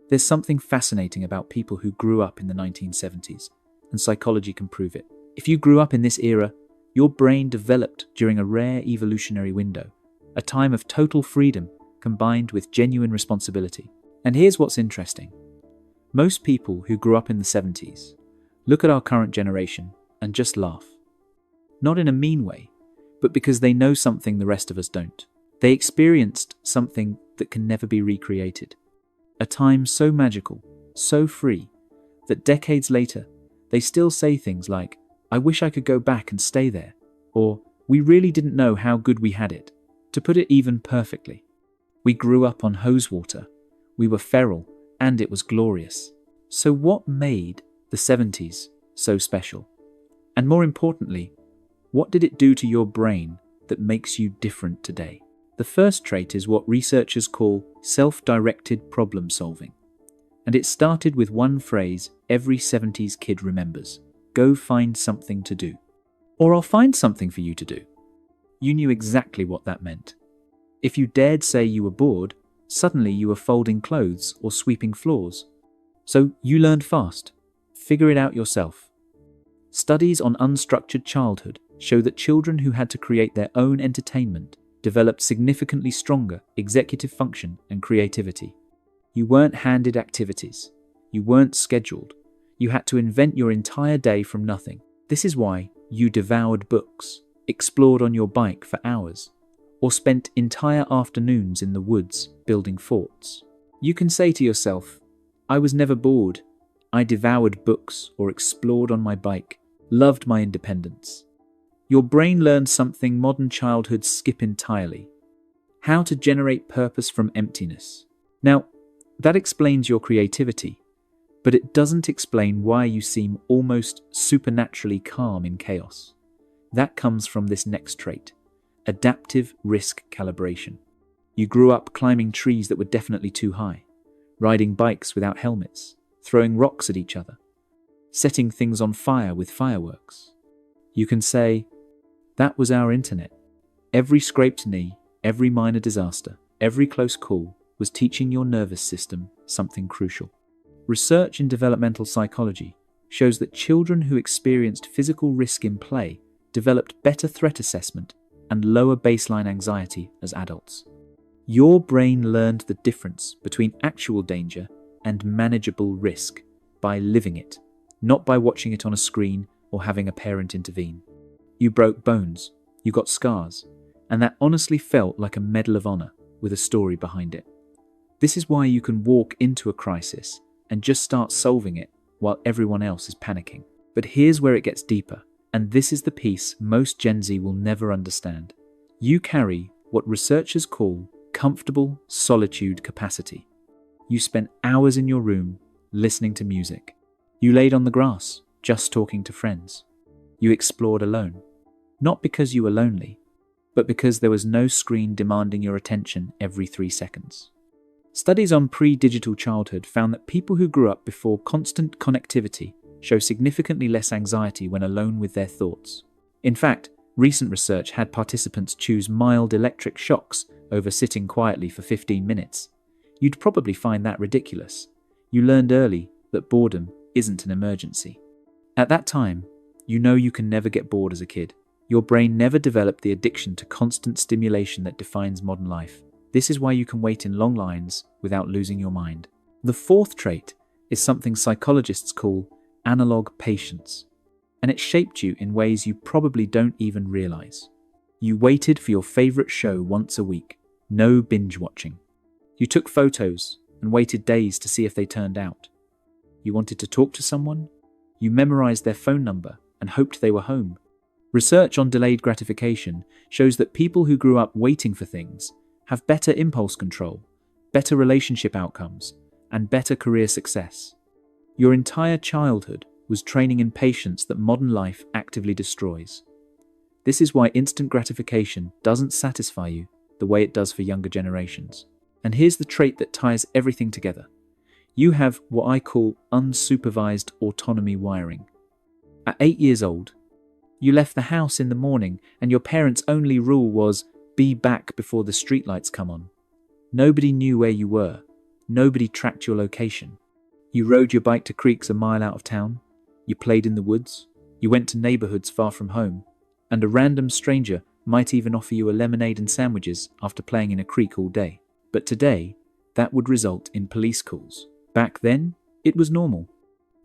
There's something fascinating about people who grew up in the 1970s, and psychology can prove it. If you grew up in this era, your brain developed during a rare evolutionary window, a time of total freedom combined with genuine responsibility. And here's what's interesting. Most people who grew up in the 70s look at our current generation and just laugh. Not in a mean way, but because they know something the rest of us don't. They experienced something that can never be recreated. A time so magical, so free, that decades later, they still say things like, "I wish I could go back and stay there," or "We really didn't know how good we had it." To put it even perfectly, we grew up on hose water, we were feral, and it was glorious. So what made the 70s so special? And more importantly, what did it do to your brain that makes you different today? The first trait is what researchers call self-directed problem solving. And it started with one phrase every 70s kid remembers: go find something to do. Or I'll find something for you to do. You knew exactly what that meant. If you dared say you were bored, suddenly you were folding clothes or sweeping floors. So you learned fast. Figure it out yourself. Studies on unstructured childhood show that children who had to create their own entertainment developed significantly stronger executive function and creativity. You weren't handed activities. You weren't scheduled. You had to invent your entire day from nothing. This is why you devoured books, explored on your bike for hours, or spent entire afternoons in the woods building forts. You can say to yourself, "I was never bored. I devoured books or explored on my bike, loved my independence." Your brain learned something modern childhoods skip entirely: how to generate purpose from emptiness. Now, that explains your creativity, but it doesn't explain why you seem almost supernaturally calm in chaos. That comes from this next trait: adaptive risk calibration. You grew up climbing trees that were definitely too high, riding bikes without helmets, throwing rocks at each other, setting things on fire with fireworks. You can say, "That was our internet." Every scraped knee, every minor disaster, every close call was teaching your nervous system something crucial. Research in developmental psychology shows that children who experienced physical risk in play developed better threat assessment and lower baseline anxiety as adults. Your brain learned the difference between actual danger and manageable risk by living it, not by watching it on a screen or having a parent intervene. You broke bones, you got scars, and that honestly felt like a Medal of Honor with a story behind it. This is why you can walk into a crisis and just start solving it while everyone else is panicking. But here's where it gets deeper, and this is the piece most Gen Z will never understand. You carry what researchers call comfortable solitude capacity. You spent hours in your room listening to music. You laid on the grass, just talking to friends. You explored alone. Not because you were lonely, but because there was no screen demanding your attention every 3 seconds. Studies on pre-digital childhood found that people who grew up before constant connectivity show significantly less anxiety when alone with their thoughts. In fact, recent research had participants choose mild electric shocks over sitting quietly for 15 minutes. You'd probably find that ridiculous. You learned early that boredom isn't an emergency. At that time, you know you can never get bored as a kid. Your brain never developed the addiction to constant stimulation that defines modern life. This is why you can wait in long lines without losing your mind. The fourth trait is something psychologists call analog patience, and it shaped you in ways you probably don't even realize. You waited for your favorite show once a week, no binge watching. You took photos and waited days to see if they turned out. You wanted to talk to someone? You memorized their phone number and hoped they were home. Research on delayed gratification shows that people who grew up waiting for things have better impulse control, better relationship outcomes, and better career success. Your entire childhood was training in patience that modern life actively destroys. This is why instant gratification doesn't satisfy you the way it does for younger generations. And here's the trait that ties everything together. You have what I call unsupervised autonomy wiring. At 8 years old, you left the house in the morning and your parents' only rule was be back before the streetlights come on. Nobody knew where you were. Nobody tracked your location. You rode your bike to creeks a mile out of town. You played in the woods. You went to neighborhoods far from home. And a random stranger might even offer you a lemonade and sandwiches after playing in a creek all day. But today, that would result in police calls. Back then, it was normal.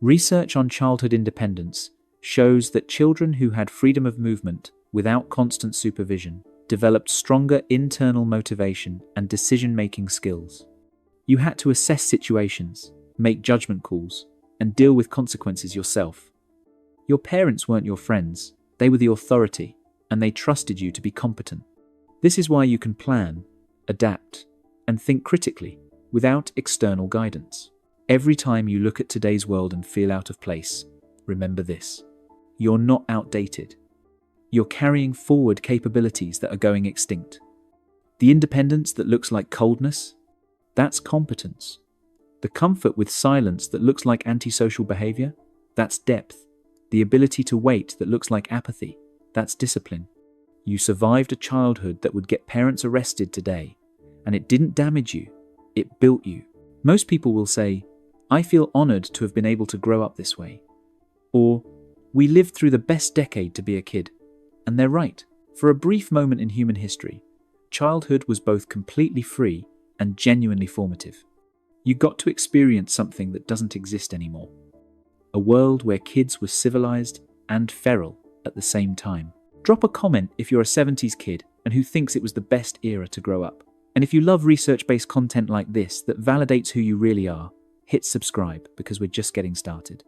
Research on childhood independence shows that children who had freedom of movement without constant supervision developed stronger internal motivation and decision-making skills. You had to assess situations, make judgment calls, and deal with consequences yourself. Your parents weren't your friends, they were the authority, and they trusted you to be competent. This is why you can plan, adapt, and think critically without external guidance. Every time you look at today's world and feel out of place, remember this: you're not outdated. You're carrying forward capabilities that are going extinct. The independence that looks like coldness, that's competence. The comfort with silence that looks like antisocial behavior, that's depth. The ability to wait that looks like apathy, that's discipline. You survived a childhood that would get parents arrested today, and it didn't damage you, it built you. Most people will say, "I feel honored to have been able to grow up this way." Or, "We lived through the best decade to be a kid." And they're right. For a brief moment in human history, childhood was both completely free and genuinely formative. You got to experience something that doesn't exist anymore. A world where kids were civilized and feral at the same time. Drop a comment if you're a 70s kid and who thinks it was the best era to grow up. And if you love research-based content like this that validates who you really are, hit subscribe because we're just getting started.